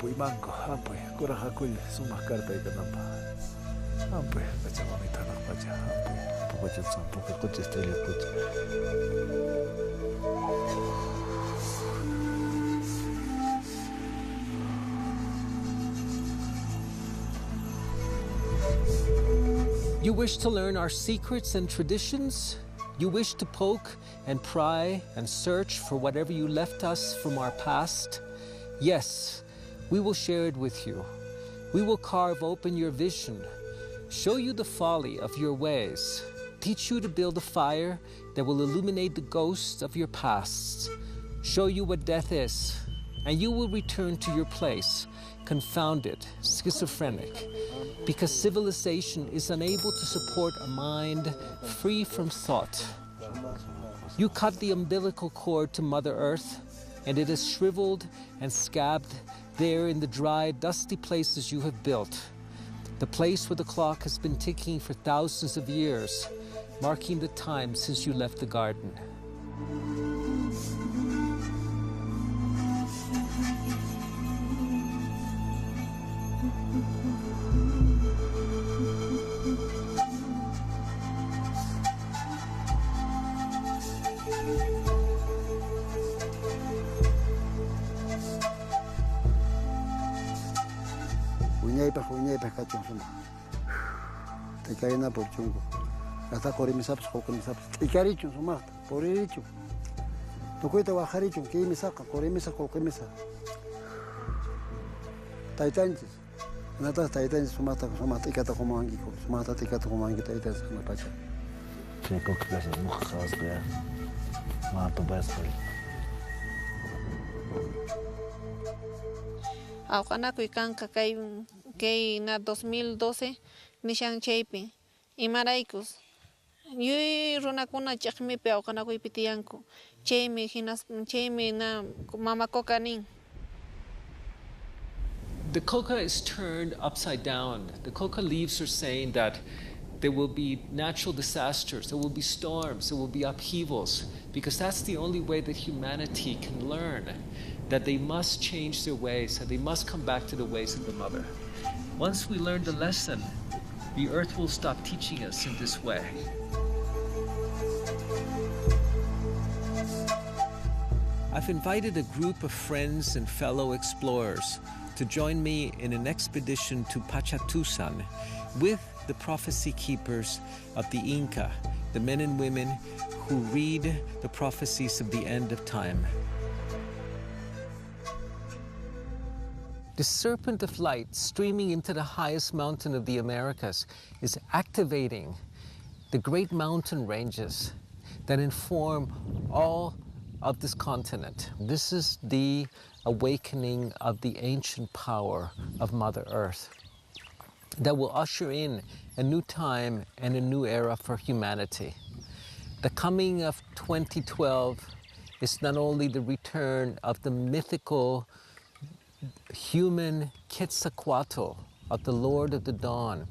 Ampui mango, ampui, kurang hakul, sumah karta ikan nampak. Ampui, baca mami tanah baca, ampui, pokoknya sampai ke kucing style kucing. You wish to learn our secrets and traditions? You wish to poke and pry and search for whatever you left us from our past? Yes, we will share it with you. We will carve open your vision, show you the folly of your ways, teach you to build a fire that will illuminate the ghosts of your pasts, show you what death is, and you will return to your place, confounded, schizophrenic, because civilization is unable to support a mind free from thought. You cut the umbilical cord to Mother Earth, and it is shriveled and scabbed there in the dry, dusty places you have built, the place where the clock has been ticking for thousands of years, marking the time since you left the garden. Huñay kachun suma. Te caena por chungo. Hasta corimisaps, cocomisaps. Y carichun suma, por irichu. Tu cuita bajarichun, que me saca, corimisa, cocomisa. Taitanches. Nata taitanches sumata, sumata, icata como angico, sumata, ticata como angico, taitanches, como pacha. Checo que las mujeres vean. Mato bespel. Aucanaco y canca que na 2012 nishan cheipi y maraicos. Yo runacuna chakmipe aucanaco y pitianco. Cheimi hinas cheimi na mama cocanin. The coca is turned upside down. The coca leaves are saying that there will be natural disasters, there will be storms, there will be upheavals, because that's the only way that humanity can learn, that they must change their ways, that they must come back to the ways of the mother. Once we learn the lesson, the earth will stop teaching us in this way. I've invited a group of friends and fellow explorers to join me in an expedition to Pachatusan with the prophecy keepers of the Inca, the men and women who read the prophecies of the end of time. The serpent of light streaming into the highest mountain of the Americas is activating the great mountain ranges that inform all of this continent. This is the awakening of the ancient power of Mother Earth that will usher in a new time and a new era for humanity. The coming of 2012 is not only the return of the mythical human Quetzalcoatl, of the Lord of the Dawn.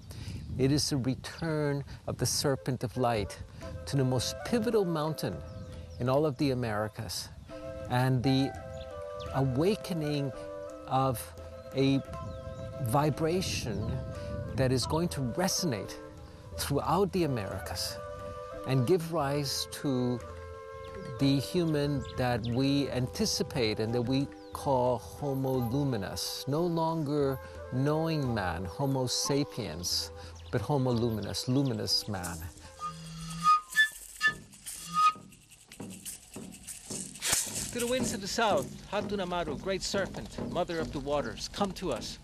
It is the return of the Serpent of Light to the most pivotal mountain in all of the Americas, and the awakening of a vibration that is going to resonate throughout the Americas and give rise to the human that we anticipate and that we call Homo luminous, no longer knowing man, Homo sapiens, but Homo luminous, luminous man. To the winds of the south, Hatunamaru, great serpent, mother of the waters, come to us.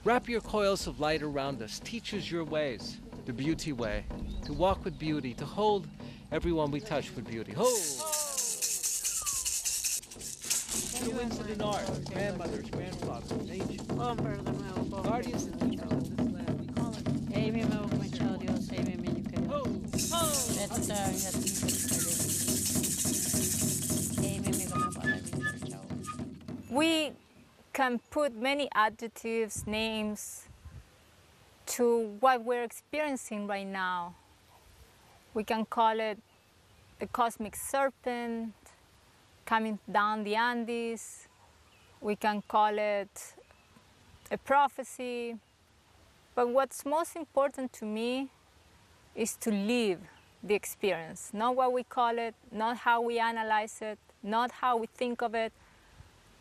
Wrap your coils of light around us, teach us your ways, the beauty way, to walk with beauty, to hold everyone we touch with beauty. Ho! To the winds of the north, grandmothers, grandfathers, ancient guardians and keepers of this land, we call it. We can put many adjectives, names to what we're experiencing right now. We can call it the cosmic serpent coming down the Andes. We can call it a prophecy. But what's most important to me is to live the experience, not what we call it, not how we analyze it, not how we think of it,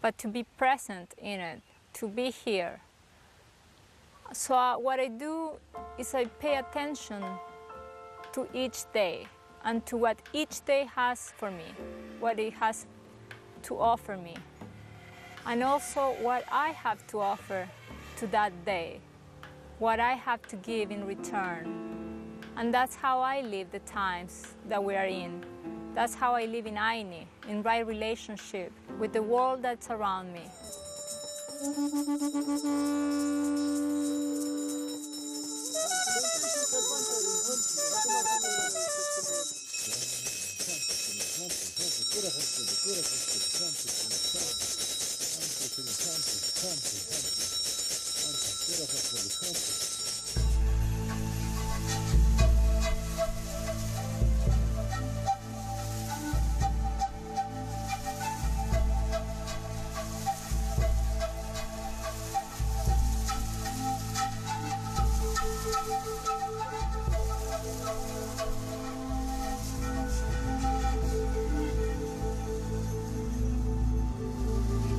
but to be present in it, to be here. So what I do is I pay attention to each day and to what each day has for me, what it has to offer me, and also what I have to offer to that day, what I have to give in return. And that's how I live the times that we are in. That's how I live in Aini, in right relationship with the world that's around me.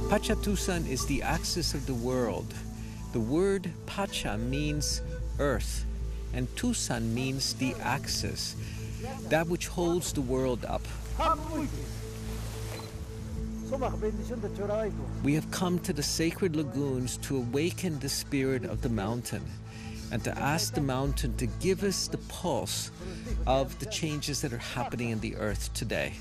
Pachatusan is the axis of the world. The word Pacha means earth, and Tusan means the axis, that which holds the world up. We have come to the sacred lagoons to awaken the spirit of the mountain and to ask the mountain to give us the pulse of the changes that are happening in the earth today.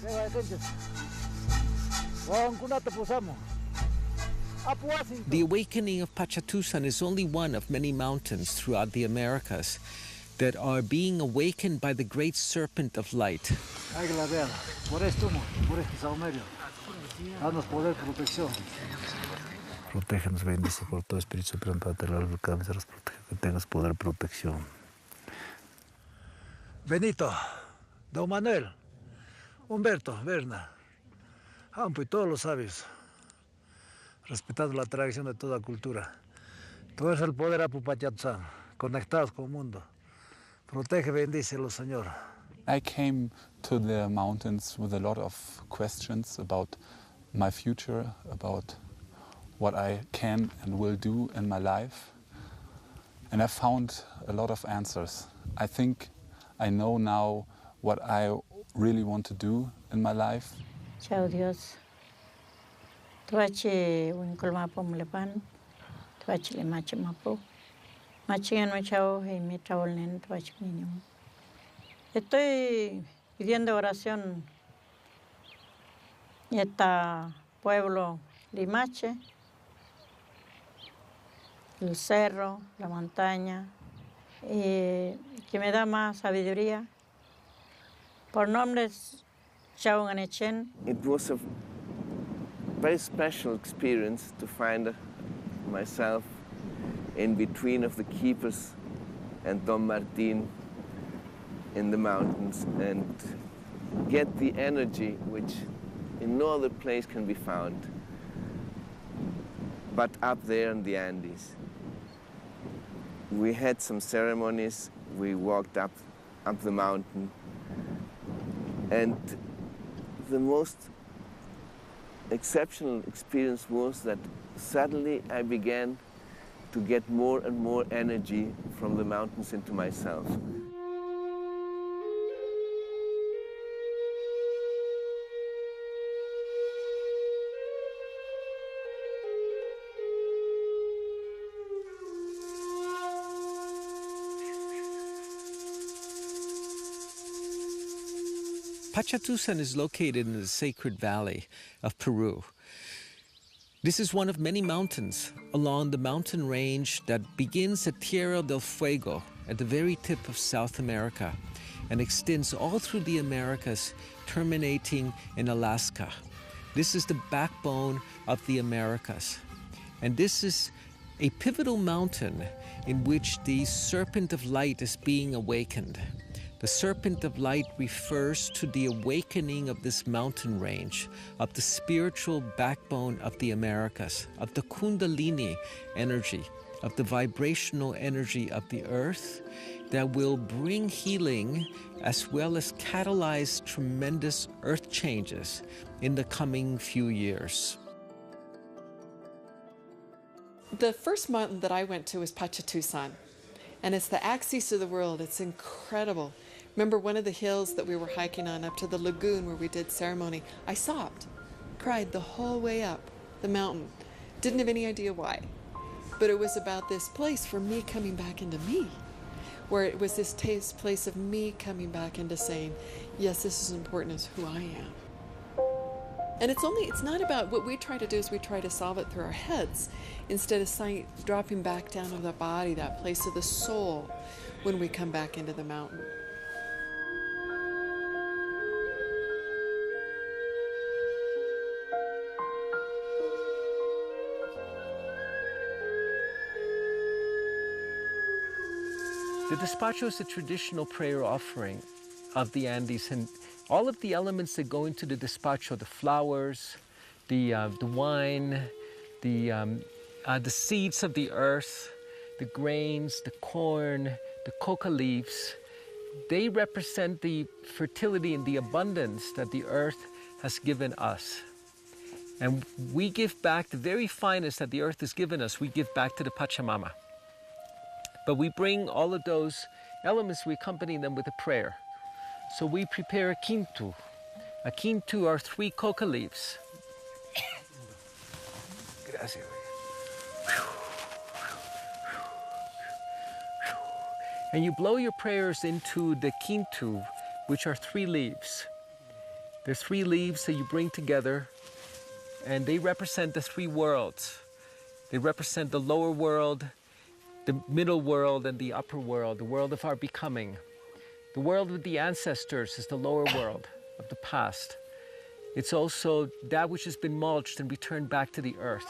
The awakening of Pachatusan is only one of many mountains throughout the Americas that are being awakened by the great serpent of light. Protégenos, bendice por todo Espíritu Supremo, Padre, alcánzanos, que tengas poder y protección. Benito, Don Manuel, Humberto, Berna, Ampo y todos los sabios, respetando la tradición de toda cultura. Todo es el poder Apu Pachatusan, conectados con el mundo. Protege, bendícelo, Señor. I came to the mountains with a lot of questions about my future, about what I can and will do in my life. And I found a lot of answers. I think I know now what I really want to do in my life. Chao Dios. Tuache winkulmapo mlepan, tuache le mache mapo. Mache no chao y me chao nen tuache mínimo. Estoy pidiendo oración en este pueblo Limache, el cerro, la montaña, que me da más sabiduría. Por nombres, Chao Ganechen. It was a very special experience to find myself in between of the keepers and Don Martin in the mountains and get the energy which in no other place can be found but up there in the Andes. We had some ceremonies, we walked up the mountain, and the most exceptional experience was that suddenly I began to get more and more energy from the mountains into myself. Pachatusan is located in the sacred valley of Peru. This is one of many mountains along the mountain range that begins at Tierra del Fuego at the very tip of South America and extends all through the Americas, terminating in Alaska. This is the backbone of the Americas. And this is a pivotal mountain in which the Serpent of Light is being awakened. The Serpent of Light refers to the awakening of this mountain range, of the spiritual backbone of the Americas, of the Kundalini energy, of the vibrational energy of the earth that will bring healing as well as catalyze tremendous earth changes in the coming few years. The first mountain that I went to was Pachatusan, and it's the axis of the world. It's incredible. Remember one of the hills that we were hiking on up to the lagoon where we did ceremony? I sobbed, cried the whole way up the mountain. Didn't have any idea why. But it was about this place for me coming back into me, where it was this place of me coming back into saying, yes, this is important as who I am. And it's not about what we try to do is we try to solve it through our heads instead of dropping back down to the body, that place of the soul, when we come back into the mountain. The despacho is a traditional prayer offering of the Andes, and all of the elements that go into the despacho, the flowers, the wine, the seeds of the earth, the grains, the corn, the coca leaves, they represent the fertility and the abundance that the earth has given us. And we give back the very finest that the earth has given us, we give back to the Pachamama. But we bring all of those elements, we accompany them with a prayer. So we prepare a quintu. A quintu are 3 coca leaves. Gracias. And you blow your prayers into the quintu, which are 3 leaves. There's 3 leaves that you bring together, and they represent the 3 worlds. They represent the lower world, the middle world, and the upper world, the world of our becoming. The world of the ancestors is the lower world of the past. It's also that which has been mulched and returned back to the earth.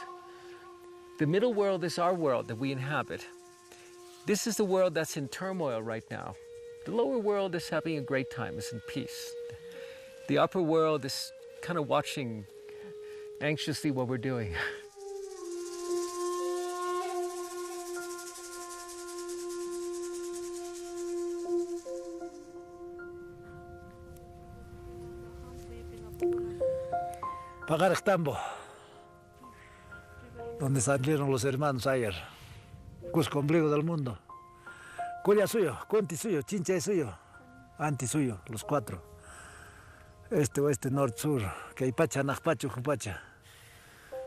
The middle world is our world that we inhabit. This is the world that's in turmoil right now. The lower world is having a great time, it's in peace. The upper world is kind of watching anxiously what we're doing. Pagaractambo, donde salieron los hermanos ayer. Cusco, ombligo del mundo. Cuya suyo, Conti suyo, Chincha es suyo, Anti suyo, los 4. Este, oeste, norte, sur, Caipacha, Najpacho, Jupacha.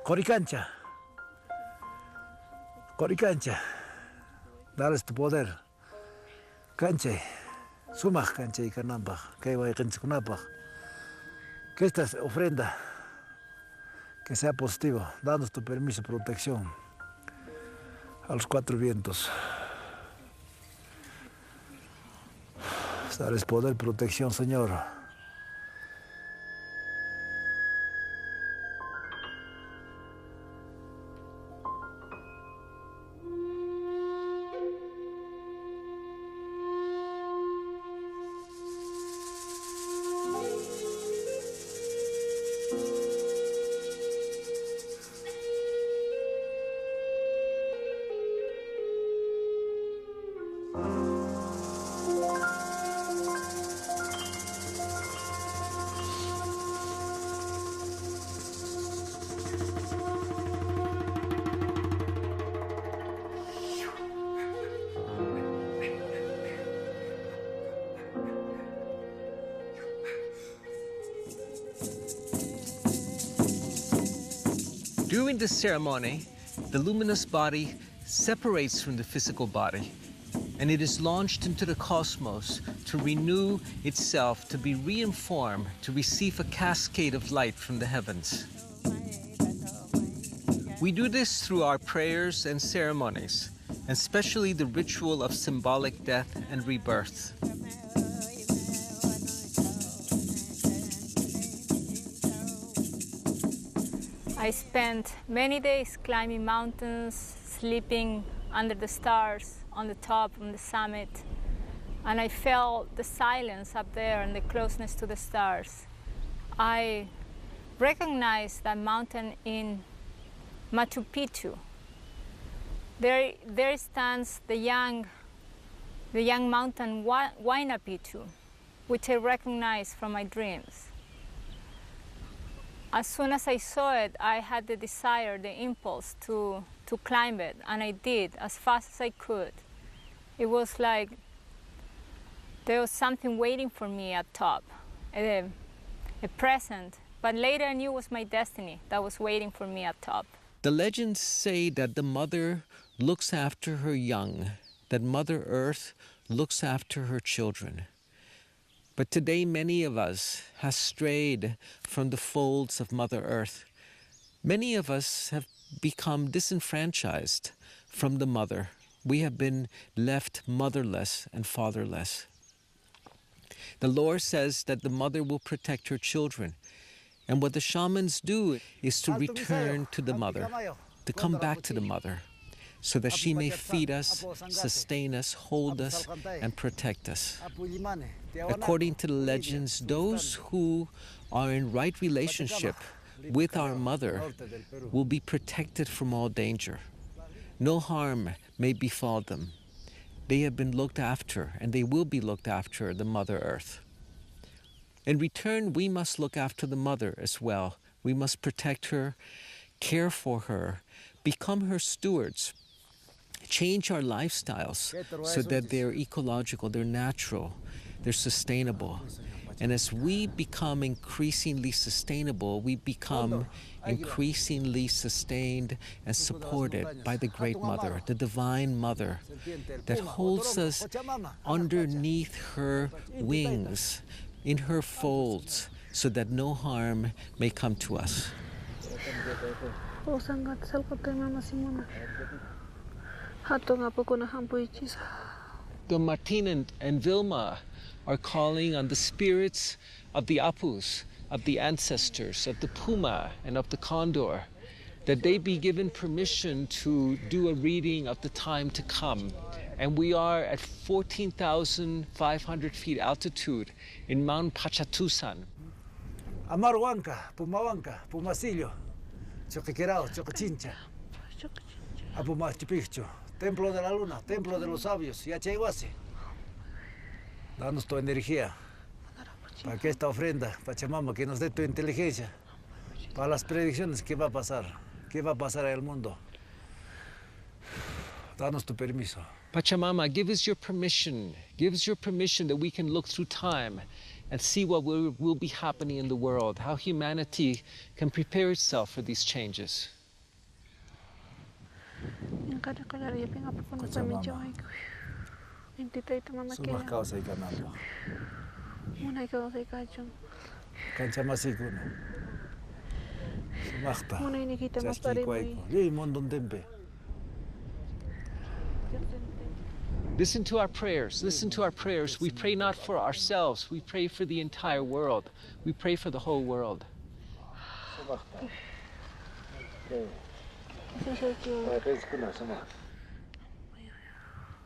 Coricancha. Coricancha. Dales tu poder. Canche. Sumaj canche y canamba. Caiba y canchicunapa. Que esta ofrenda que sea positivo, danos tu permiso y protección a los 4 vientos. Dales poder, protección, Señor. During this ceremony, the luminous body separates from the physical body, and it is launched into the cosmos to renew itself, to be reinformed, to receive a cascade of light from the heavens. We do this through our prayers and ceremonies, especially the ritual of symbolic death and rebirth. I spent many days climbing mountains, sleeping under the stars on the top, on the summit, and I felt the silence up there and the closeness to the stars. I recognized that mountain in Machu Picchu. There stands the young mountain Huayna Picchu, which I recognized from my dreams. As soon as I saw it, I had the desire, the impulse to climb it, and I did as fast as I could. It was like there was something waiting for me at top, a present, but later I knew it was my destiny that was waiting for me at top. The legends say that the mother looks after her young, that Mother Earth looks after her children. But today many of us have strayed from the folds of Mother Earth. Many of us have become disenfranchised from the mother. We have been left motherless and fatherless. The lore says that the mother will protect her children. And what the shamans do is to return to the mother, to come back to the mother, so that she may feed us, sustain us, hold us, and protect us. According to the legends, those who are in right relationship with our mother will be protected from all danger. No harm may befall them. They have been looked after, and they will be looked after, the Mother Earth. In return, we must look after the mother as well. We must protect her, care for her, become her stewards, change our lifestyles so that they're ecological, they're natural, they're sustainable. And as we become increasingly sustainable, we become increasingly sustained and supported by the Great Mother, the Divine Mother, that holds us underneath her wings, in her folds, so that no harm may come to us. Don Martin and Vilma are calling on the spirits of the Apus, of the ancestors, of the Puma and of the Condor, that they be given permission to do a reading of the time to come. And we are at 14,500 feet altitude in Mount Pachatusan. Amaruanca, Pumahuanca, Pumasillo, Choquequirao, Chocochincha, Apumachipicho, Templo de la Luna, Templo de los Sabios, Yachaiguasi. Danos tu energía para que esta ofrenda, Pachamama, que nos dé tu inteligencia para las predicciones que va a pasar en el mundo. Danos tu permiso. Pachamama, give us your permission that we can look through time and see what will be happening in the world, how humanity can prepare itself for these changes. Listen to our prayers. Listen to our prayers. We pray not for ourselves. We pray for the entire world. We pray for the whole world.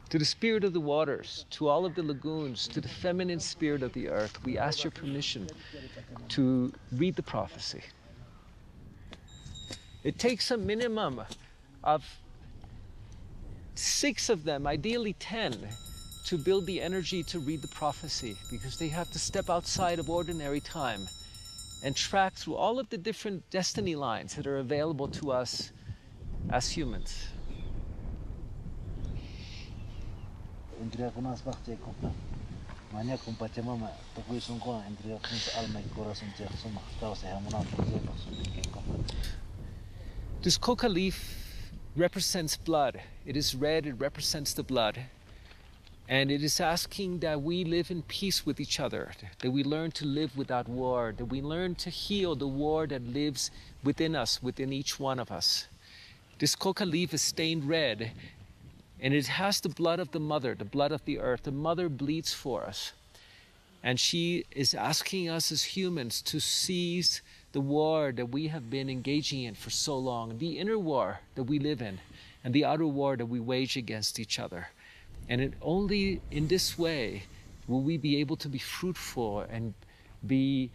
To the spirit of the waters, to all of the lagoons, to the feminine spirit of the earth, we ask your permission to read the prophecy. It takes a minimum of 6 of them, ideally 10, to build the energy to read the prophecy, because they have to step outside of ordinary time and track through all of the different destiny lines that are available to us as humans. This coca leaf represents blood. It is red, it represents the blood. And it is asking that we live in peace with each other, that we learn to live without war, that we learn to heal the war that lives within us, within each one of us. This coca leaf is stained red, and it has the blood of the mother, the blood of the earth. The mother bleeds for us. And she is asking us as humans to seize the war that we have been engaging in for so long, the inner war that we live in, and the outer war that we wage against each other. And only in this way will we be able to be fruitful and be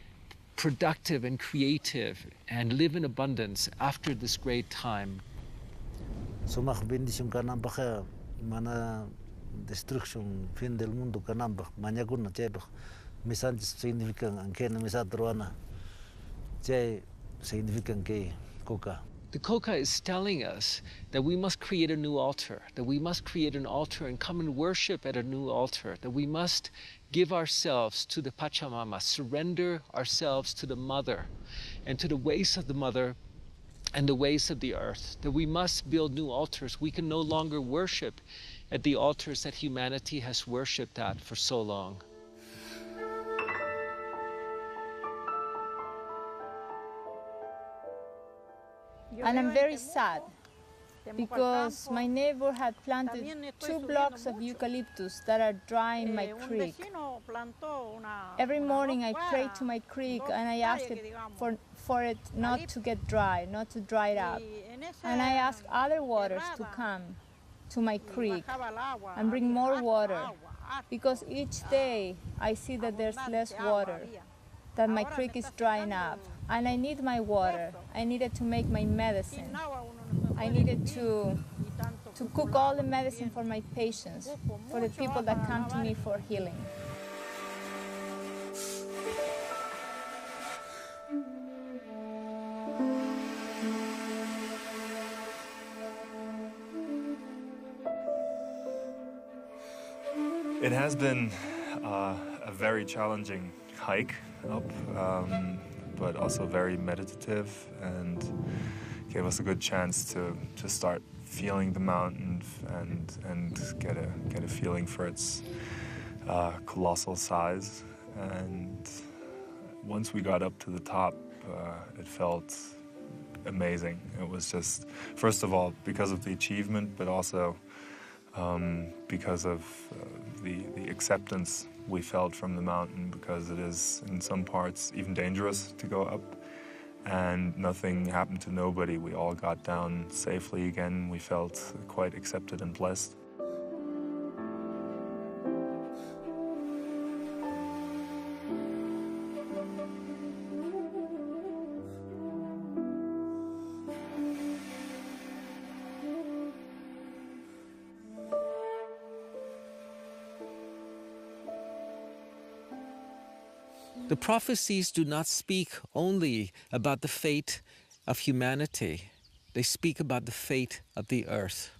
productive and creative and live in abundance after this great time. Sumak bendición kanambach mana destruction fin del mundo kanambach mañaguna chebach misan significan ankena misatruana che significan que coca. The coca is telling us that we must create a new altar, that we must create an altar and come and worship at a new altar, that we must give ourselves to the Pachamama, surrender ourselves to the mother and to the ways of the mother and the ways of the earth, that we must build new altars. We can no longer worship at the altars that humanity has worshipped at for so long. And I'm very sad because my neighbor had planted 2 blocks of eucalyptus that are dry in my creek. Every morning I pray to my creek and I ask it for it not to get dry, not to dry it up. And I ask other waters to come to my creek and bring more water, because each day I see that there's less water, that my creek is drying up. And I need my water. I needed to make my medicine. I needed to cook all the medicine for my patients, for the people that come to me for healing. It has been a very challenging hike up. But also very meditative, and gave us a good chance to start feeling the mountain and get a feeling for its colossal size. And once we got up to the top, it felt amazing. It was just, first of all, because of the achievement, but also because of the acceptance we felt from the mountain, because it is in some parts even dangerous to go up, and nothing happened to nobody. We all got down safely again. We felt quite accepted and blessed. The prophecies do not speak only about the fate of humanity. They speak about the fate of the earth.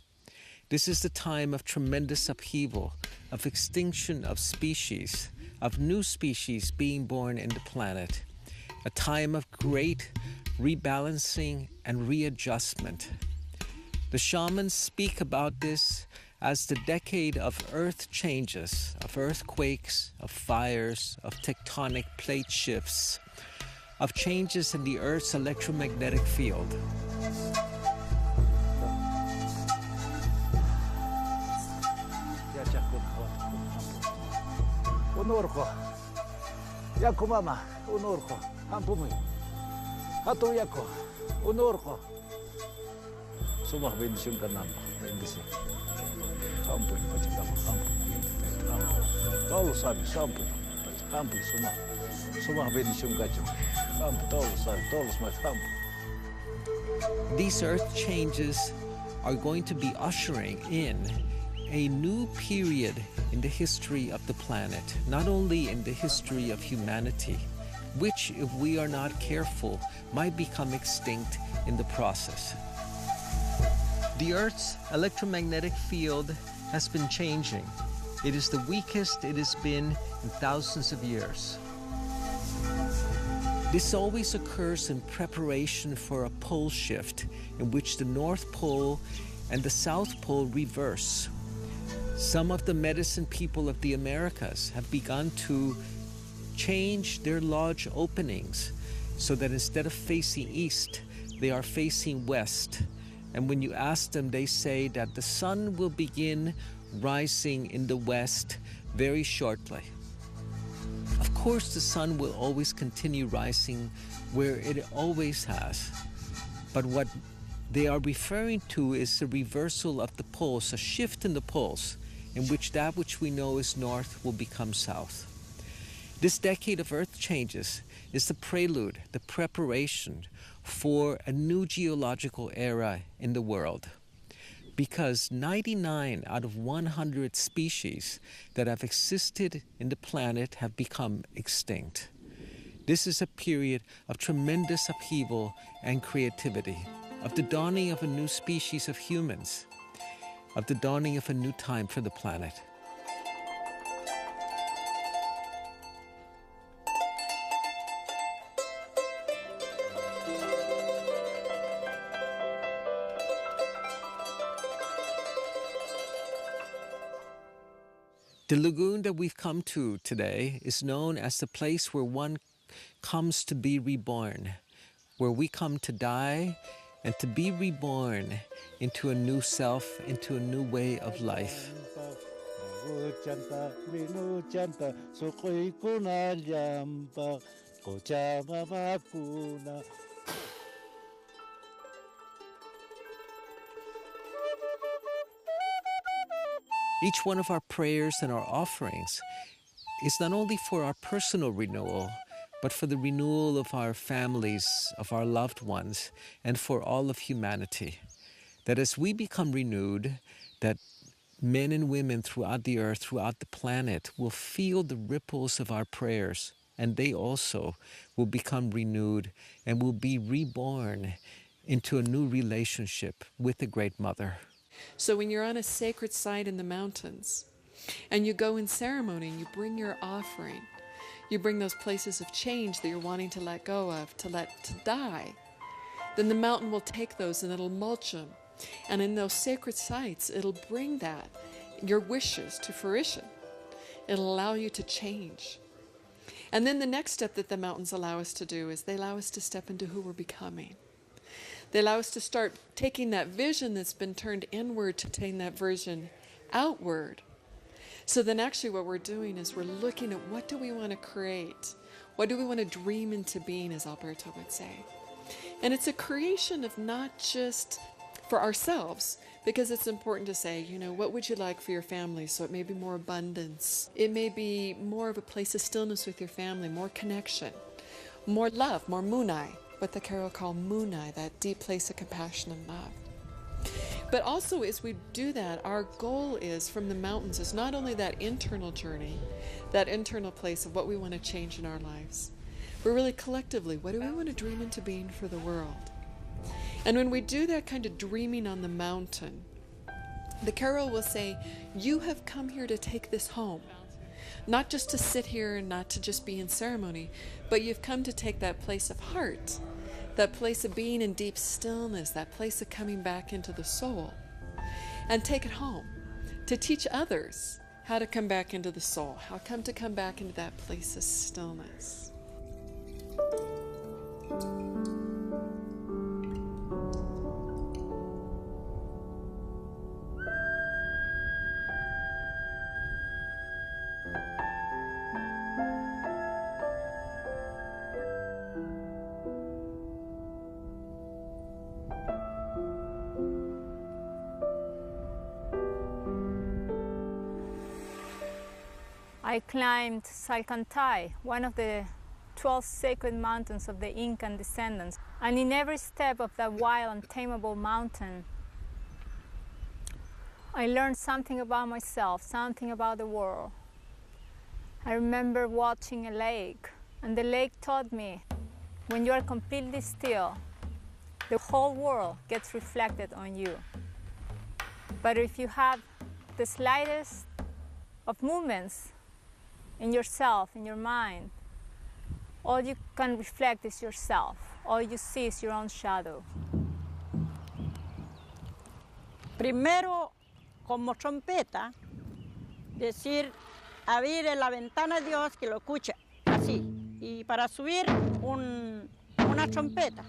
This is the time of tremendous upheaval, of extinction of species, of new species being born in the planet. A time of great rebalancing and readjustment. The shamans speak about this as the decade of earth changes, of earthquakes, of fires, of tectonic plate shifts, of changes in the earth's electromagnetic field. Unorko, Yako mama, unorko, hampumi, hatu yako, unorko. Sumah bendición kanamba, bendición. Hampui, pachitama, hampui, todos los sabios, hampui, hampui, sumah bendición gacho, hampui, todos los sabios, todos los más, hampui. These earth changes are going to be ushering in a new period in the history of the planet, not only in the history of humanity, which, if we are not careful, might become extinct in the process. The Earth's electromagnetic field has been changing. It is the weakest it has been in thousands of years. This always occurs in preparation for a pole shift in which the North Pole and the South Pole reverse. Some of the medicine people of the Americas have begun to change their lodge openings so that instead of facing east, they are facing west. And when you ask them, they say that the sun will begin rising in the west very shortly. Of course, the sun will always continue rising where it always has. But what they are referring to is the reversal of the poles, a shift in the poles, in which that which we know is north will become south. This decade of earth changes is the prelude, the preparation for a new geological era in the world. Because 99 out of 100 species that have existed in the planet have become extinct. This is a period of tremendous upheaval and creativity, of the dawning of a new species of humans, of the dawning of a new time for the planet. The lagoon that we've come to today is known as the place where one comes to be reborn, where we come to die and to be reborn into a new self, into a new way of life. Each one of our prayers and our offerings is not only for our personal renewal, but for the renewal of our families, of our loved ones, and for all of humanity. That as we become renewed, that men and women throughout the earth, throughout the planet, will feel the ripples of our prayers, and they also will become renewed and will be reborn into a new relationship with the Great Mother. So when you're on a sacred site in the mountains and you go in ceremony and you bring your offering, you bring those places of change that you're wanting to let go of, to die, then the mountain will take those and it'll mulch them. And in those sacred sites, it'll bring that, your wishes, to fruition. It'll allow you to change. And then the next step that the mountains allow us to do is they allow us to step into who we're becoming. They allow us to start taking that vision that's been turned inward to take that vision outward. So then actually what we're doing is we're looking at what do we want to create? What do we want to dream into being, as Alberto would say? And it's a creation of not just for ourselves, because it's important to say, you know, what would you like for your family? So it may be more abundance. It may be more of a place of stillness with your family, more connection, more love, more munai. What the Carol call munai, that deep place of compassion and love. But also as we do that, our goal is from the mountains is not only that internal journey, that internal place of what we want to change in our lives, but really collectively, what do we want to dream into being for the world? And when we do that kind of dreaming on the mountain, the Carol will say, you have come here to take this home. Not just to sit here and not to just be in ceremony, but you've come to take that place of heart, that place of being in deep stillness, that place of coming back into the soul, and take it home to teach others how to come back into the soul, how to come back into that place of stillness. I climbed Salcantay, one of the 12 sacred mountains of the Incan descendants. And in every step of that wild, untamable mountain, I learned something about myself, something about the world. I remember watching a lake, and the lake taught me, when you are completely still, the whole world gets reflected on you. But if you have the slightest of movements in yourself, in your mind, all you can reflect is yourself. All you see is your own shadow. Primero, como trompeta, decir, abrir la ventana de Dios que lo escucha, así. Y para subir, una trompeta.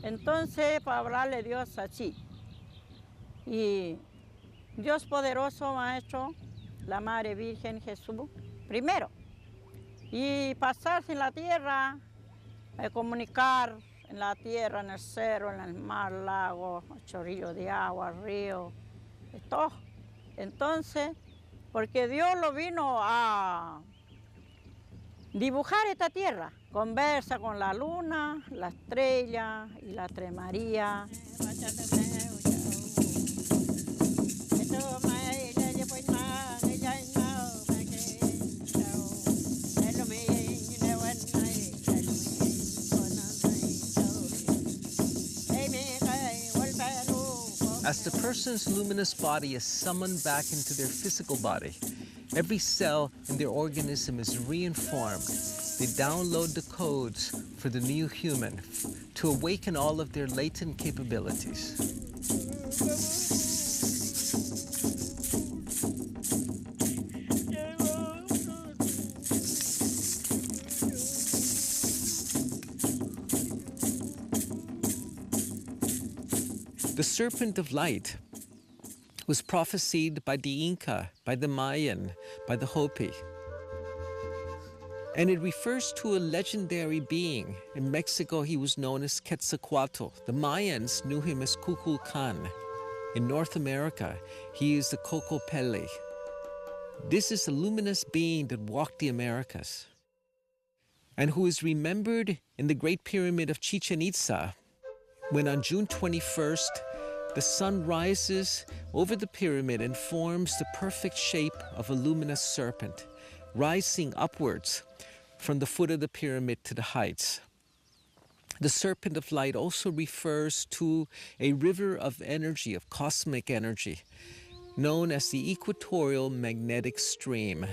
Entonces, para hablarle a Dios así. Y Dios poderoso, Maestro, la Madre Virgen Jesús, primero. Y pasarse en la tierra, comunicar en la tierra, en el cerro, en el mar, lago, chorrillo de agua, río, todo. Entonces, porque Dios lo vino a dibujar esta tierra, conversa con la luna, la estrella y la Tres María. As the person's luminous body is summoned back into their physical body, every cell in their organism is reinformed. They download the codes for the new human to awaken all of their latent capabilities. The Serpent of Light was prophesied by the Inca, by the Mayan, by the Hopi. And it refers to a legendary being. In Mexico, he was known as Quetzalcoatl. The Mayans knew him as Kukulkan. In North America, he is the Cocopelli. This is a luminous being that walked the Americas and who is remembered in the Great Pyramid of Chichen Itza, when on June 21st, the sun rises over the pyramid and forms the perfect shape of a luminous serpent, rising upwards from the foot of the pyramid to the heights. The Serpent of Light also refers to a river of energy, of cosmic energy, known as the equatorial magnetic stream,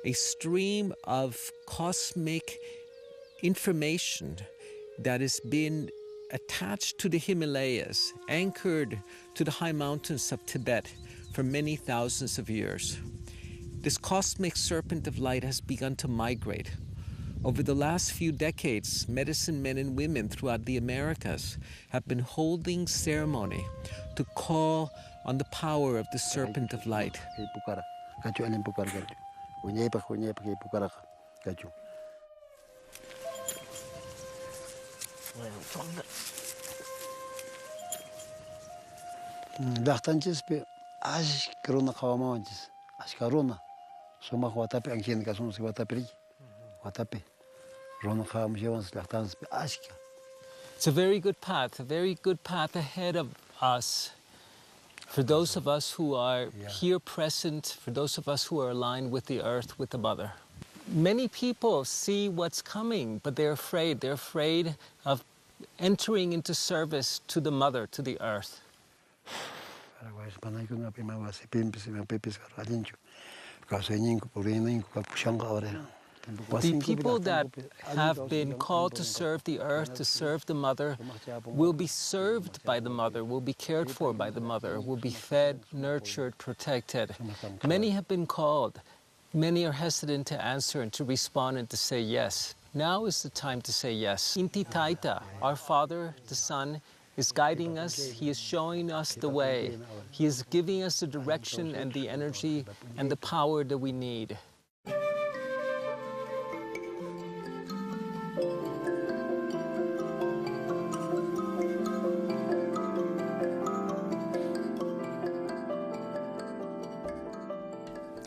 a stream of cosmic information that has been attached to the Himalayas, anchored to the high mountains of Tibet for many thousands of years. This cosmic serpent of light has begun to migrate. Over the last few decades, medicine men and women throughout the Americas have been holding ceremony to call on the power of the serpent of light. Dachtanchis pe ash krona kawamawanchis ash karona soma watape angien kasun si watape rona kawamjewans dachtanchis pe ashka. It's a very good path ahead of us. For those of us who are here present, for those of us who are aligned with the earth, with the mother. Many people see what's coming, but they're afraid. They're afraid of entering into service to the mother, to the earth. The people that have been called to serve the earth, to serve the mother, will be served by the mother, will be cared for by the mother, will be fed, nurtured, protected. Many have been called. Many are hesitant to answer and to respond and to say yes. Now is the time to say yes. Inti Taita, our Father, the Son, is guiding us. He is showing us the way. He is giving us the direction and the energy and the power that we need.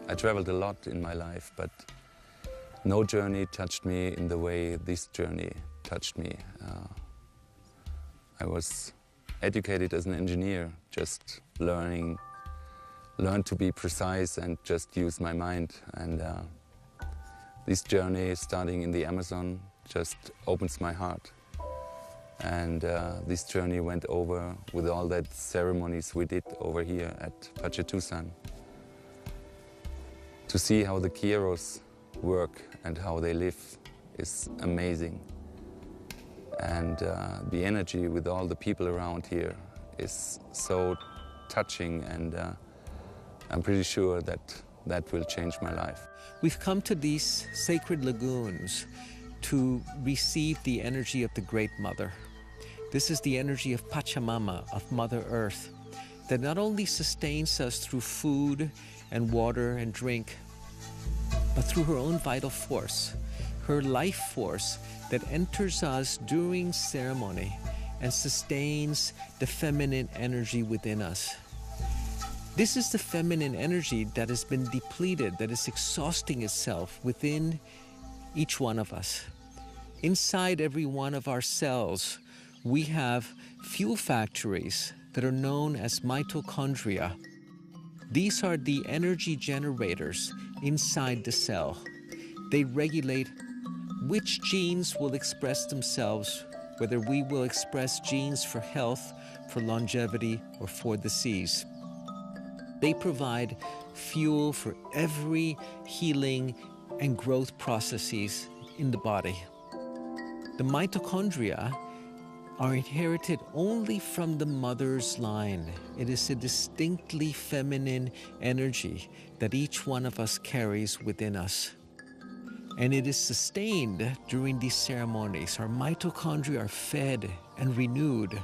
I traveled a lot in my life, but no journey touched me in the way this journey touched me. I was educated as an engineer, just learn to be precise and just use my mind. And this journey, starting in the Amazon, just opens my heart. And this journey went over with all that ceremonies we did over here at Pachatusan, to see how the Kiros work and how they live is amazing. And the energy with all the people around here is so touching, and I'm pretty sure that that will change my life. We've come to these sacred lagoons to receive the energy of the Great Mother. This is the energy of Pachamama, of Mother Earth, that not only sustains us through food and water and drink, but through her own vital force, her life force that enters us during ceremony and sustains the feminine energy within us. This is the feminine energy that has been depleted, that is exhausting itself within each one of us. Inside every one of our cells, we have fuel factories that are known as mitochondria. These are the energy generators inside the cell. They regulate which genes will express themselves, whether we will express genes for health, for longevity, or for disease. They provide fuel for every healing and growth processes in the body. The mitochondria are inherited only from the mother's line. It is a distinctly feminine energy that each one of us carries within us. And it is sustained during these ceremonies. Our mitochondria are fed and renewed.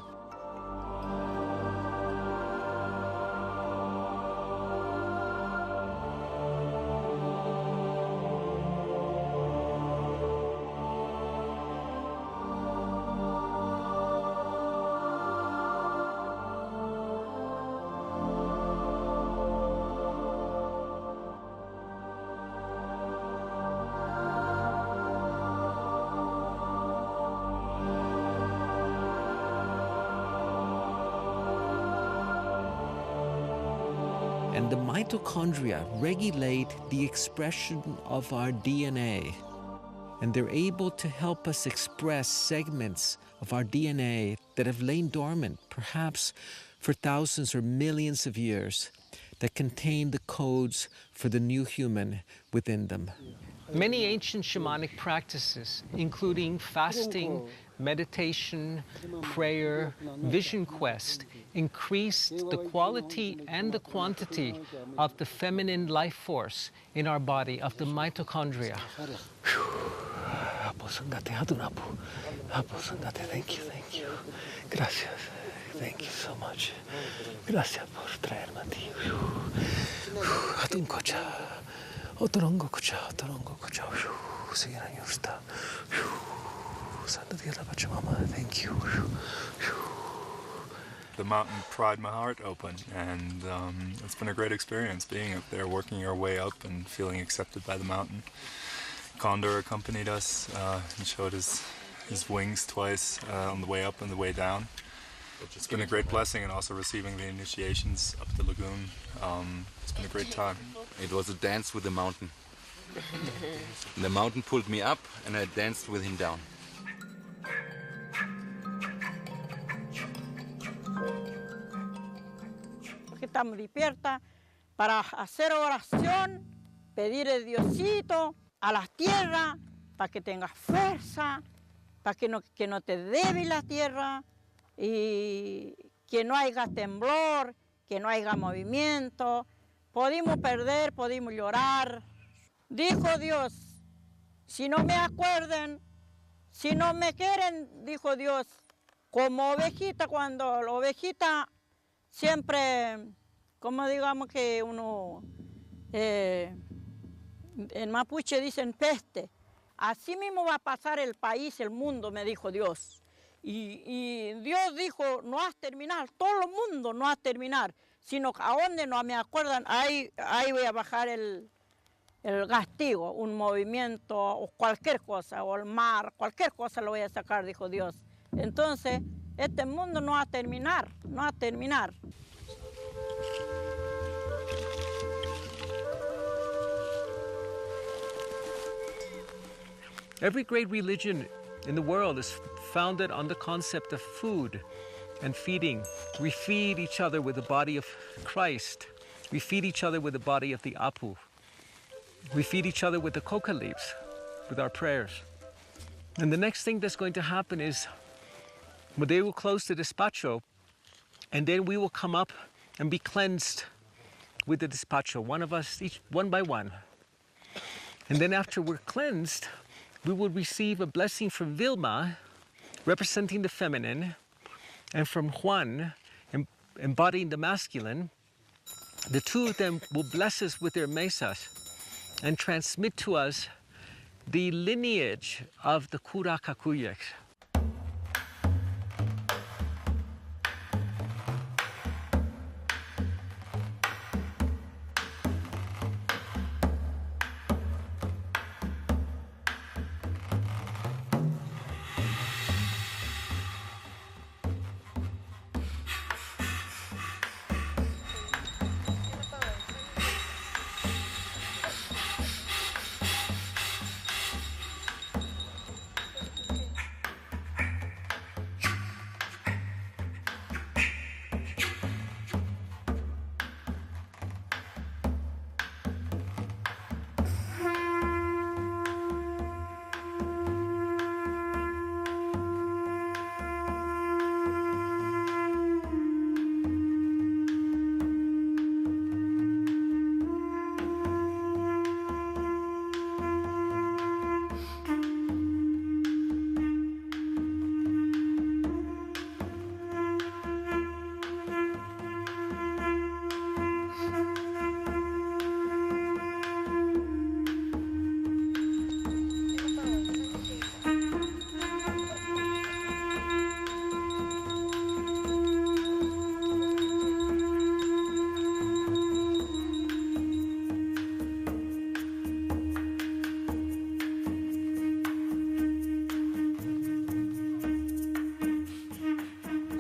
And the mitochondria regulate the expression of our DNA. And they're able to help us express segments of our DNA that have lain dormant, perhaps for thousands or millions of years, that contain the codes for the new human within them. Many ancient shamanic practices, including fasting, meditation, prayer, vision quest, increased the quality and the quantity of the feminine life force in our body, of the mitochondria. Thank you. Gracias. Thank you so much. Gracias por traerme a ti. Atuncocha. Otorongo kucha. Sigan yusta. Santa Tierra Pachamama, thank you. The mountain pried my heart open, and it's been a great experience being up there, working our way up and feeling accepted by the mountain. Condor accompanied us and showed his wings twice on the way up and the way down. It's been a great blessing, and also receiving the initiations up the lagoon. It's been a great time. It was a dance with the mountain. The mountain pulled me up, and I danced with him down. Estamos despiertas para hacer oración, pedirle a Diosito, a la tierra, para que tengas fuerza, para que no te débil la tierra, y que no haya temblor, que no haya movimiento. Podemos perder, podemos llorar. Dijo Dios, si no me acuerden, si no me quieren, dijo Dios, como ovejita, cuando la ovejita siempre, como digamos que uno, en mapuche dicen peste, así mismo va a pasar el país, el mundo, me dijo Dios. Y Dios dijo, no has terminar, todo el mundo no has terminar, sino a donde no me acuerdan, ahí voy a bajar el castigo, un movimiento o cualquier cosa, o el mar, cualquier cosa lo voy a sacar, dijo Dios. Entonces, este mundo no va a terminar, no va a terminar. Every great religion in the world is founded on the concept of food and feeding. We feed each other with the body of Christ. We feed each other with the body of the Apu. We feed each other with the coca leaves, with our prayers. And the next thing that's going to happen is, well, they will close the despacho, and then we will come up and be cleansed with the despacho, one of us, each one by one. And then after we're cleansed, we will receive a blessing from Vilma, representing the feminine, and from Juan, embodying the masculine. The two of them will bless us with their mesas and transmit to us the lineage of the Kura Kakuyeks.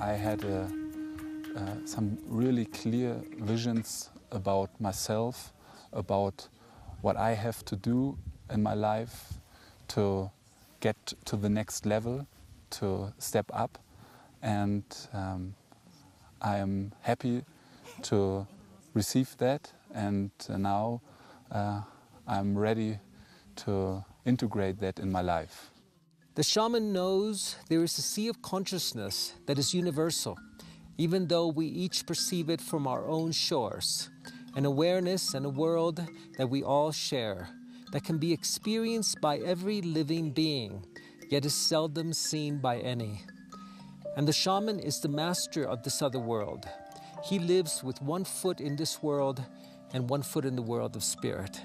I had some really clear visions about myself, about what I have to do in my life to get to the next level, to step up. And I am happy to receive that, and now I'm ready to integrate that in my life. The shaman knows there is a sea of consciousness that is universal, even though we each perceive it from our own shores, an awareness and a world that we all share, that can be experienced by every living being, yet is seldom seen by any. And the shaman is the master of this other world. He lives with 1 foot in this world and 1 foot in the world of spirit.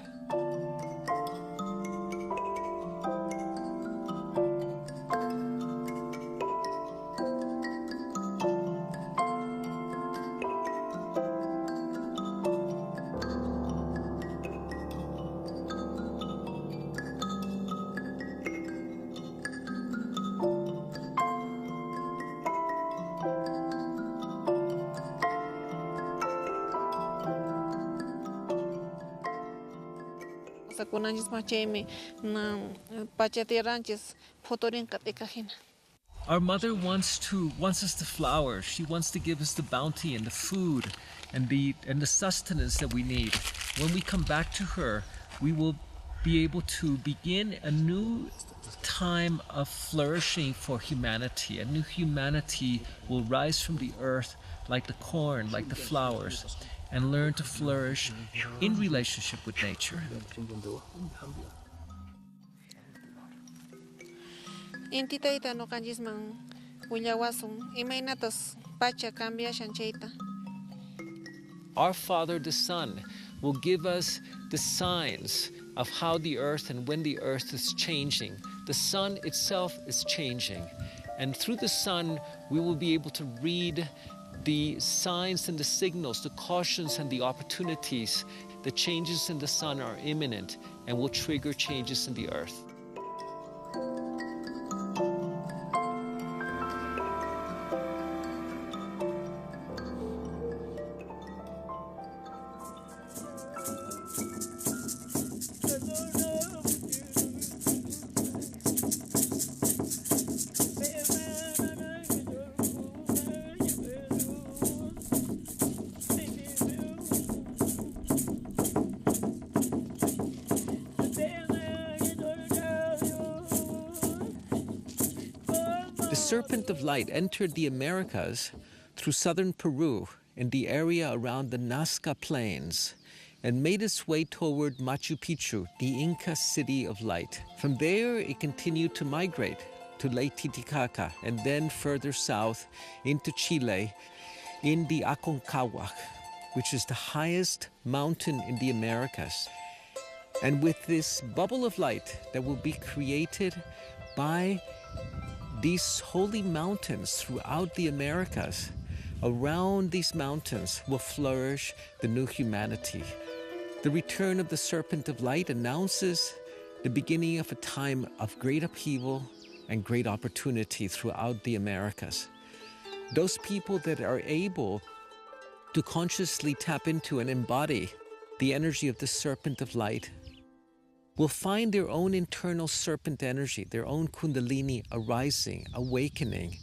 Our mother wants us to flower. She wants to give us the bounty and the food and the sustenance that we need. When we come back to her, we will be able to begin a new time of flourishing for humanity. A new humanity will rise from the earth like the corn, like the flowers, and learn to flourish in relationship with nature. Intitaita no kanjisman willawasum imainatas pacha cambia shancheita. Our Father, the Sun, will give us the signs of how the earth and when the earth is changing. The sun itself is changing. And through the sun, we will be able to read the signs and the signals, the cautions and the opportunities. The changes in the sun are imminent and will trigger changes in the earth. serpent of light entered the Americas through southern Peru in the area around the Nazca Plains and made its way toward Machu Picchu, the Inca city of light. From there, it continued to migrate to Lake Titicaca and then further south into Chile in the Aconcagua, which is the highest mountain in the Americas. And with this bubble of light that will be created by these holy mountains throughout the Americas, around these mountains will flourish the new humanity. The return of the Serpent of Light announces the beginning of a time of great upheaval and great opportunity throughout the Americas. Those people that are able to consciously tap into and embody the energy of the Serpent of Light will find their own internal serpent energy, their own kundalini arising, awakening.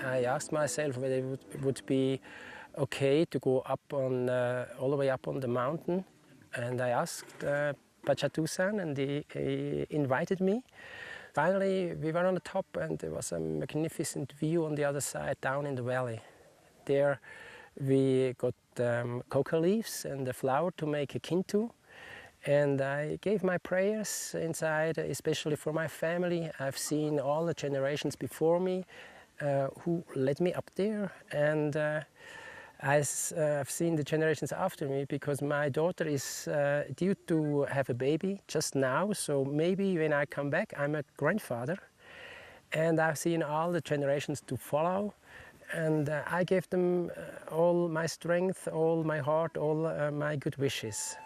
I asked myself whether it would be okay to go up on, all the way up on the mountain, and I asked Pachatusan, and he invited me. Finally, we were on the top, and there was a magnificent view on the other side, down in the valley. There we got coca leaves and a flower to make a kintu, and I gave my prayers inside, especially for my family. I've seen all the generations before me who led me up there, and I've seen the generations after me, because my daughter is due to have a baby just now, so maybe when I come back I'm a grandfather, and I've seen all the generations to follow, and I gave them all my strength, all my heart, all my good wishes.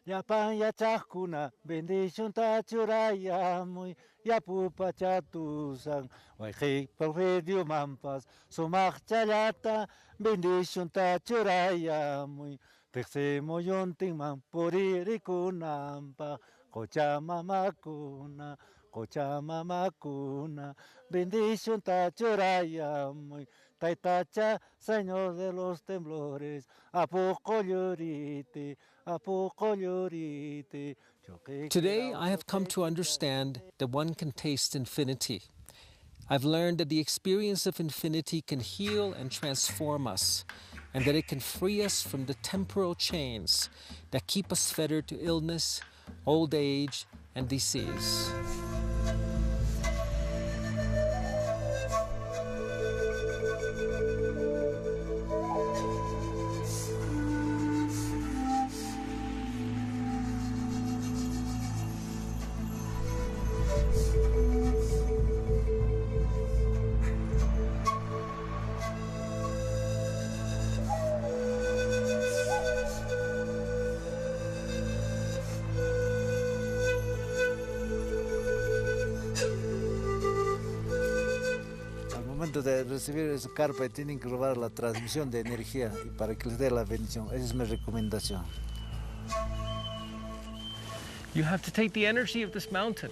Yapan ya chakuna, bendición ta churaya muy, ya pupa chatusan, wajik porfidio mampas, sumak chalata, bendición ta churaya muy, texemo yonting man puriricunampa, cochamamakuna, cochamamakuna, bendición ta churaya muy, taitacha, Señor de los temblores, apoco llorite. Today, I have come to understand that one can taste infinity. I've learned that the experience of infinity can heal and transform us, and that it can free us from the temporal chains that keep us fettered to illness, old age, and disease. De recibir esa carpa tienen que robar la transmisión de energía y para que les dé la bendición. Esa es mi recomendación. You have to take the energy of this mountain.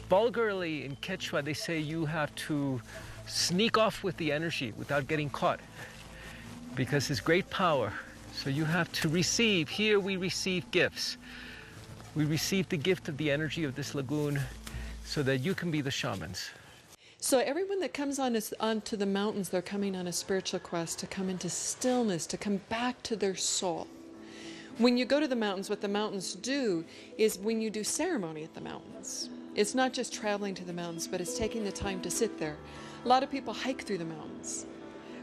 Vulgarly in Quechua, they say you have to sneak off with the energy without getting caught, because it's great power. So you have to receive. Here we receive gifts. We receive the gift of the energy of this lagoon so that you can be the shamans. So everyone that comes onto the mountains, they're coming on a spiritual quest to come into stillness, to come back to their soul. When you go to the mountains, what the mountains do is when you do ceremony at the mountains, it's not just traveling to the mountains, but it's taking the time to sit there. A lot of people hike through the mountains,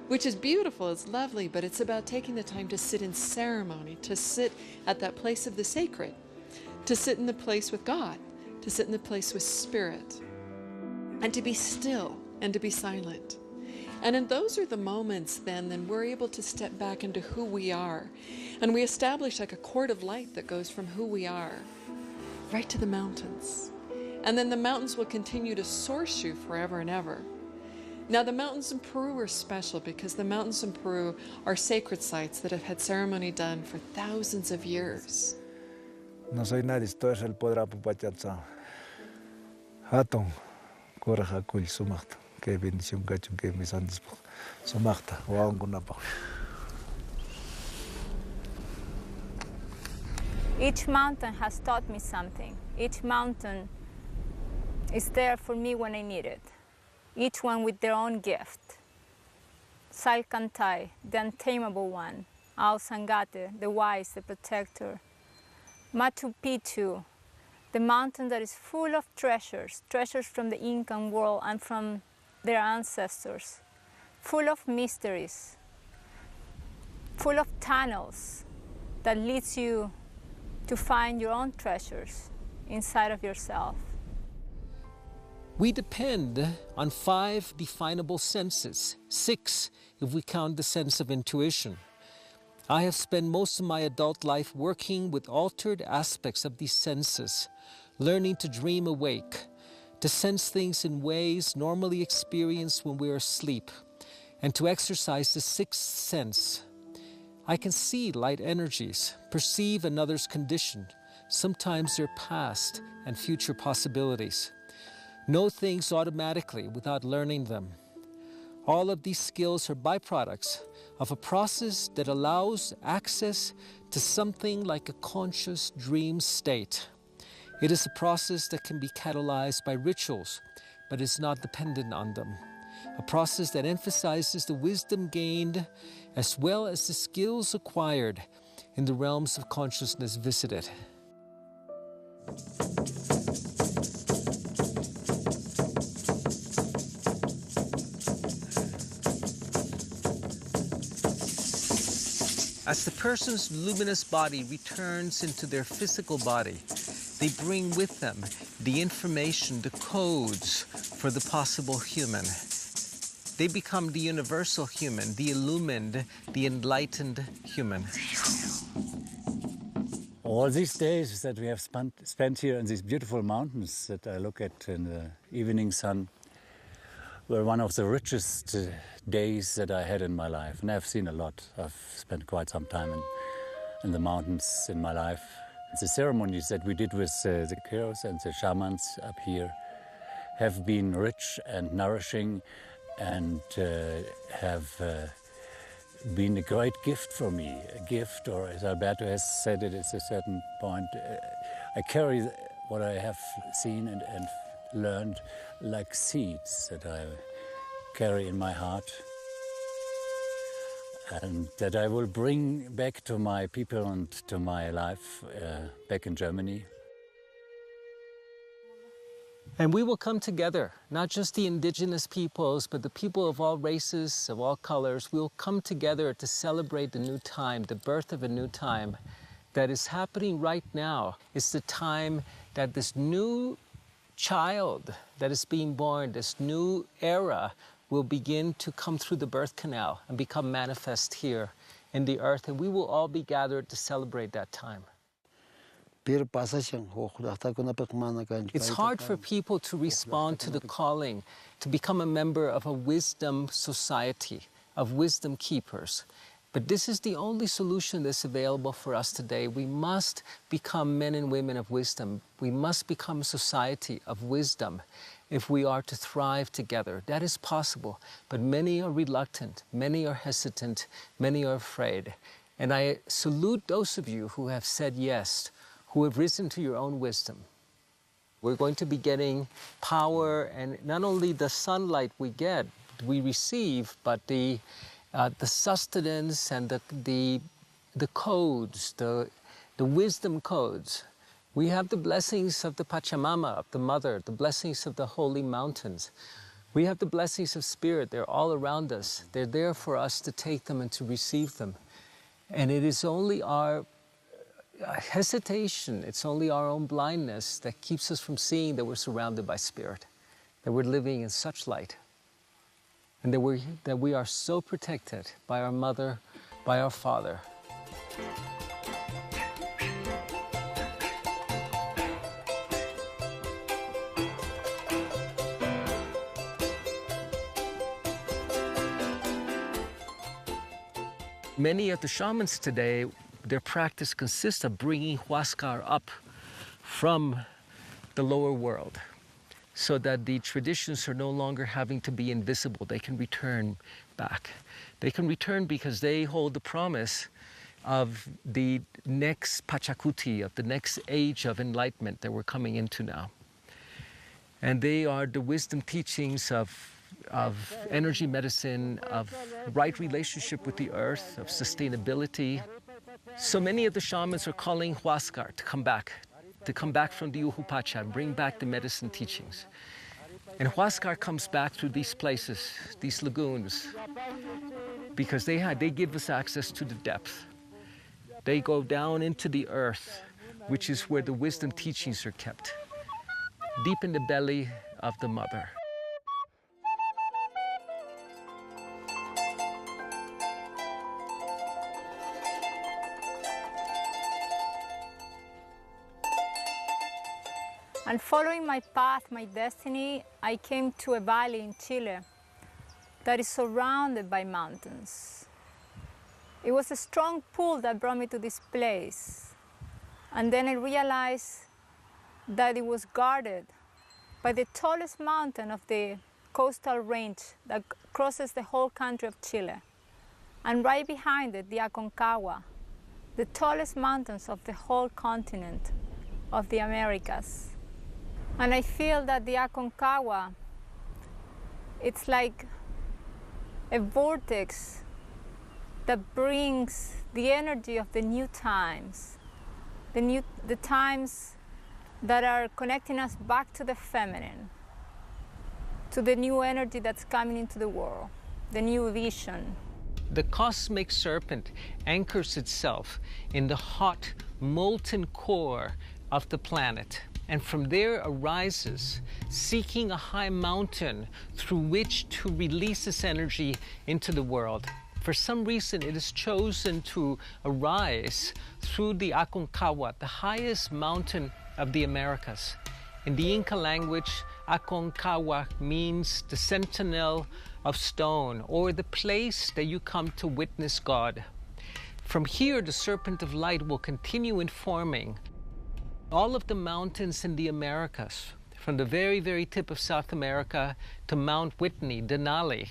which is beautiful, it's lovely, but it's about taking the time to sit in ceremony, to sit at that place of the sacred, to sit in the place with God, to sit in the place with Spirit, and to be still and to be silent. And those are the moments then we're able to step back into who we are. And we establish like a cord of light that goes from who we are right to the mountains. And then the mountains will continue to source you forever and ever. Now, the mountains in Peru are special because the mountains in Peru are sacred sites that have had ceremony done for thousands of years. No soy nadie, esto es el poder Pachatusan. Hatong, coraja kul sumachta, que bendición cachun que mis andes sumachta, waungunapa. Each mountain has taught me something. Each mountain is there for me when I need it. Each one with their own gift. Salcantay, the untamable one. Sangate, the wise, the protector. Machu Picchu, the mountain that is full of treasures, treasures from the Incan world and from their ancestors, full of mysteries, full of tunnels that leads you to find your own treasures inside of yourself. We depend on 5 definable senses, 6 if we count the sense of intuition. I have spent most of my adult life working with altered aspects of these senses, learning to dream awake, to sense things in ways normally experienced when we are asleep, and to exercise the 6th sense. I can see light energies, perceive another's condition, sometimes their past and future possibilities. Know things automatically without learning them. All of these skills are byproducts of a process that allows access to something like a conscious dream state. It is a process that can be catalyzed by rituals, but is not dependent on them. A process that emphasizes the wisdom gained as well as the skills acquired in the realms of consciousness visited. As the person's luminous body returns into their physical body, they bring with them the information, the codes for the possible human. They become the universal human, the illumined, the enlightened human. All these days that we have spent here in these beautiful mountains that I look at in the evening sun were one of the richest days that I had in my life. And I've seen a lot. I've spent quite some time in the mountains in my life. The ceremonies that we did with the heroes and the shamans up here have been rich and nourishing and have been a great gift for me. A gift, or as Alberto has said it at a certain point, I carry what I have seen and learned like seeds that I carry in my heart and that I will bring back to my people and to my life back in Germany. And we will come together, not just the indigenous peoples, but the people of all races, of all colors. We will come together to celebrate the new time, the birth of a new time that is happening right now. It's the time that this new child that is being born, this new era, will begin to come through the birth canal and become manifest here in the earth. And we will all be gathered to celebrate that time. It's hard for people to respond to the calling, to become a member of a wisdom society, of wisdom keepers. But this is the only solution that's available for us today. We must become men and women of wisdom. We must become a society of wisdom if we are to thrive together. That is possible, but many are reluctant, many are hesitant, many are afraid. And I salute those of you who have said yes, who have risen to your own wisdom. We're going to be getting power, and not only the sunlight we receive, but the sustenance and the codes, the wisdom codes. We have the blessings of the Pachamama, of the Mother, the blessings of the holy mountains. We have the blessings of Spirit. They're all around us. They're there for us to take them and to receive them. And it is only our hesitation, it's only our own blindness that keeps us from seeing that we're surrounded by Spirit, that we're living in such light, and that we are so protected by our Mother, by our Father. Many of the shamans today, their practice consists of bringing Huascar up from the lower world so that the traditions are no longer having to be invisible. They can return back. They can return because they hold the promise of the next Pachacuti, of the next age of enlightenment that we're coming into now. And they are the wisdom teachings of energy medicine, of right relationship with the earth, of sustainability. So many of the shamans are calling Huascar to come back from the Uhupacha and bring back the medicine teachings. And Huascar comes back through these places, these lagoons, because they give us access to the depth. They go down into the earth, which is where the wisdom teachings are kept, deep in the belly of the mother. And following my path, my destiny, I came to a valley in Chile that is surrounded by mountains. It was a strong pull that brought me to this place. And then I realized that it was guarded by the tallest mountain of the coastal range that crosses the whole country of Chile. And right behind it, the Aconcagua, the tallest mountains of the whole continent of the Americas. And I feel that the Aconcagua, it's like a vortex that brings the energy of the new times, the times that are connecting us back to the feminine, to the new energy that's coming into the world, the new vision. The cosmic serpent anchors itself in the hot, molten core of the planet. And from there arises, seeking a high mountain through which to release this energy into the world. For some reason, it is chosen to arise through the Aconcagua, the highest mountain of the Americas. In the Inca language, Aconcagua means the sentinel of stone, or the place that you come to witness God. From here, the Serpent of Light will continue informing all of the mountains in the Americas, from the very, very tip of South America to Mount Whitney, Denali,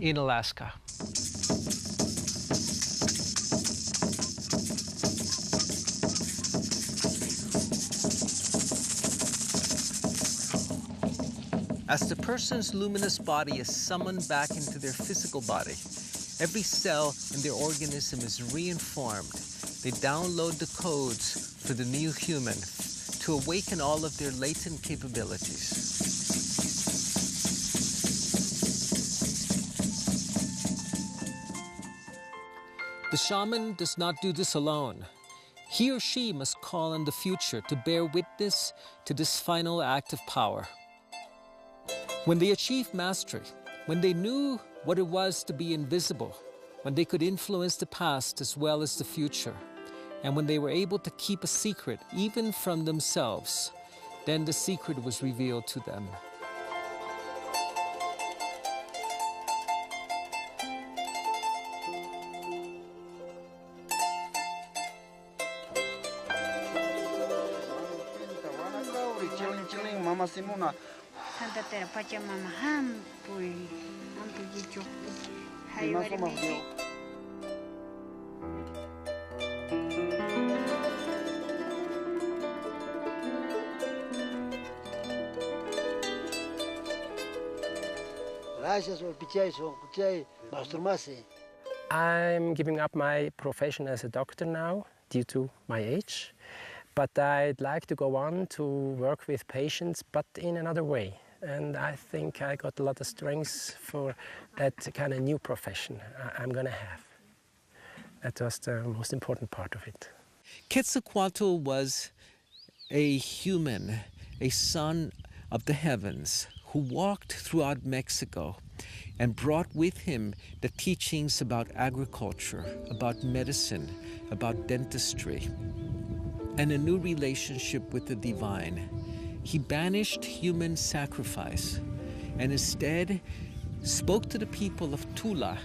in Alaska. As the person's luminous body is summoned back into their physical body, every cell in their organism is reinformed. They download the codes for the new human to awaken all of their latent capabilities. The shaman does not do this alone. He or she must call on the future to bear witness to this final act of power. When they achieved mastery, when they knew what it was to be invisible, when they could influence the past as well as the future, and when they were able to keep a secret even from themselves, then the secret was revealed to them. I'm giving up my profession as a doctor now due to my age, but I'd like to go on to work with patients, but in another way. And I think I got a lot of strengths for that kind of new profession I'm going to have. That was the most important part of it. Quetzalcoatl was a human, a son of the heavens, who walked throughout Mexico and brought with him the teachings about agriculture, about medicine, about dentistry, and a new relationship with the divine. He banished human sacrifice and instead spoke to the people of Tula,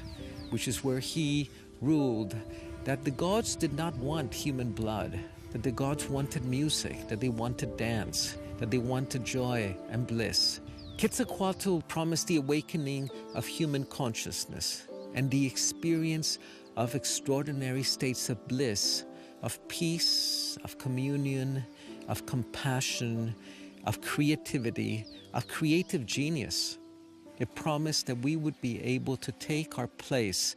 which is where he ruled that the gods did not want human blood, that the gods wanted music, that they wanted dance, that they wanted joy and bliss. Quetzalcoatl promised the awakening of human consciousness and the experience of extraordinary states of bliss, of peace, of communion, of compassion, of creativity, of creative genius. It promised that we would be able to take our place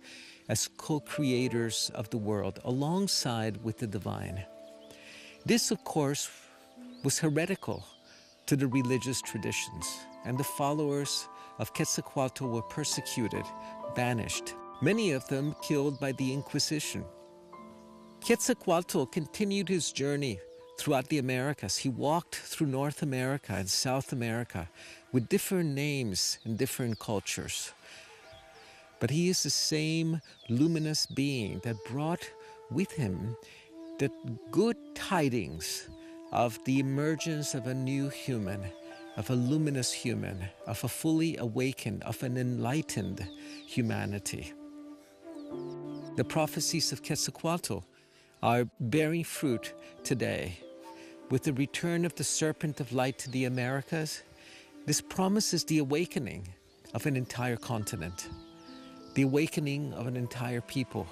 as co-creators of the world alongside with the divine. This, of course, was heretical to the religious traditions, and the followers of Quetzalcoatl were persecuted, banished, many of them killed by the Inquisition. Quetzalcoatl continued his journey throughout the Americas. He walked through North America and South America with different names and different cultures. But he is the same luminous being that brought with him the good tidings of the emergence of a new human, of a luminous human, of a fully awakened, of an enlightened humanity. The prophecies of Quetzalcoatl are bearing fruit today. With the return of the Serpent of Light to the Americas, this promises the awakening of an entire continent, the awakening of an entire people.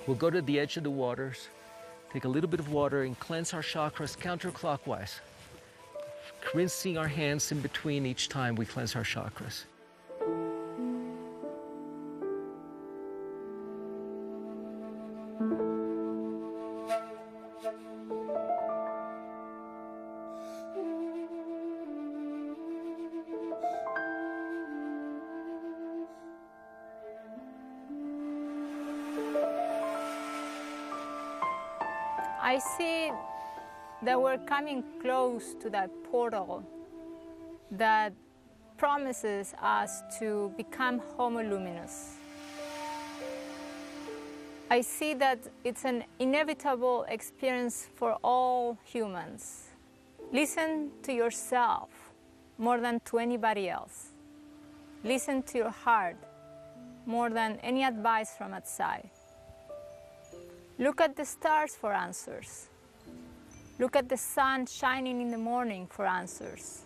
We'll go to the edge of the waters, take a little bit of water and cleanse our chakras counterclockwise, rinsing our hands in between each time we cleanse our chakras. I see that we're coming close to that portal that promises us to become homo luminous. I see that it's an inevitable experience for all humans. Listen to yourself more than to anybody else. Listen to your heart more than any advice from outside. Look at the stars for answers. Look at the sun shining in the morning for answers.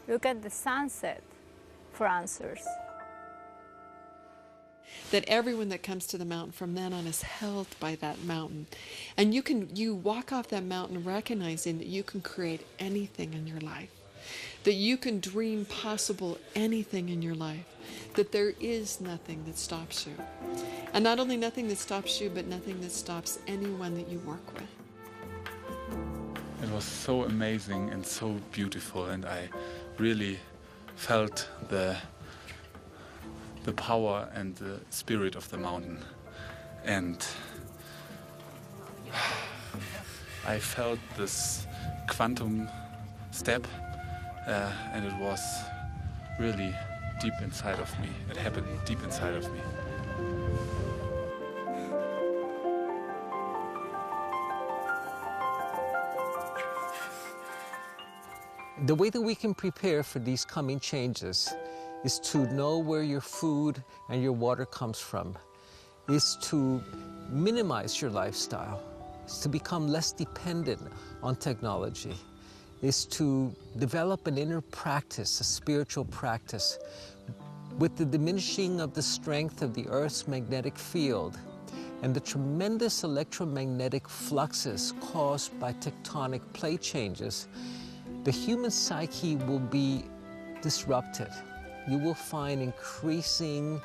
Look at the sunset for answers. That everyone that comes to the mountain from then on is held by that mountain. And you walk off that mountain recognizing that you can create anything in your life. That you can dream possible anything in your life. That there is nothing that stops you. And not only nothing that stops you, but nothing that stops anyone that you work with. It was so amazing and so beautiful, and I really felt the power and the spirit of the mountain. And I felt this quantum step, and it was really deep inside of me. It happened deep inside of me. The way that we can prepare for these coming changes is to know where your food and your water comes from, is to minimize your lifestyle, is to become less dependent on technology, is to develop an inner practice, a spiritual practice. With the diminishing of the strength of the Earth's magnetic field and the tremendous electromagnetic fluxes caused by tectonic plate changes, the human psyche will be disrupted. You will find increasing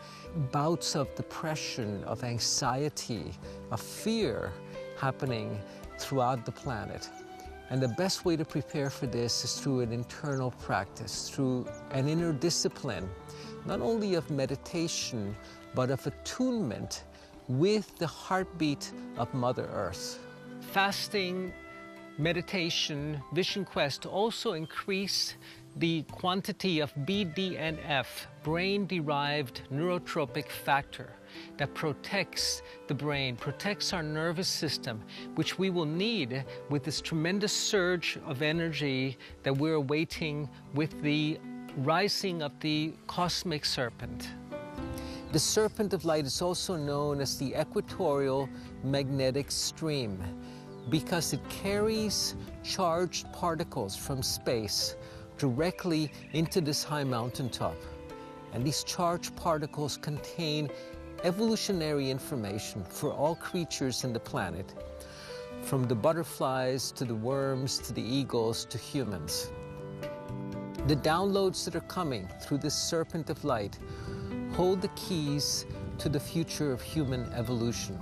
bouts of depression, of anxiety, of fear happening throughout the planet. And the best way to prepare for this is through an internal practice, through an inner discipline, not only of meditation, but of attunement with the heartbeat of Mother Earth. Fasting, meditation, vision quest also increase the quantity of BDNF, brain-derived neurotropic factor, that protects the brain, protects our nervous system, which we will need with this tremendous surge of energy that we're awaiting with the rising of the cosmic serpent. The Serpent of Light is also known as the equatorial magnetic stream because it carries charged particles from space directly into this high mountaintop. And these charged particles contain evolutionary information for all creatures in the planet, from the butterflies to the worms to the eagles to humans. The downloads that are coming through this Serpent of Light hold the keys to the future of human evolution.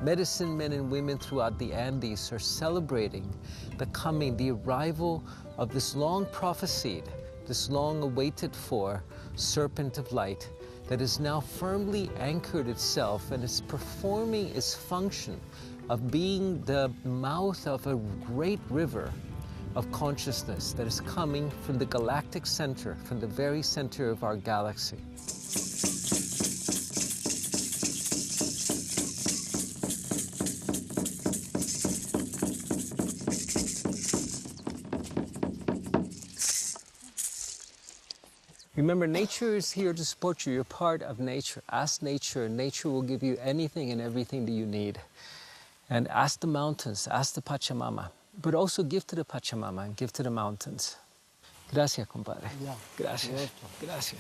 Medicine men and women throughout the Andes are celebrating the arrival of this long prophesied, this long awaited for Serpent of Light that is now firmly anchored itself and is performing its function of being the mouth of a great river of consciousness that is coming from the galactic center, from the very center of our galaxy. Remember, nature is here to support you. You're part of nature. Ask nature, and nature will give you anything and everything that you need. And ask the mountains, ask the Pachamama, but also give to the Pachamama and give to the mountains. Gracias, compadre. Gracias. Gracias.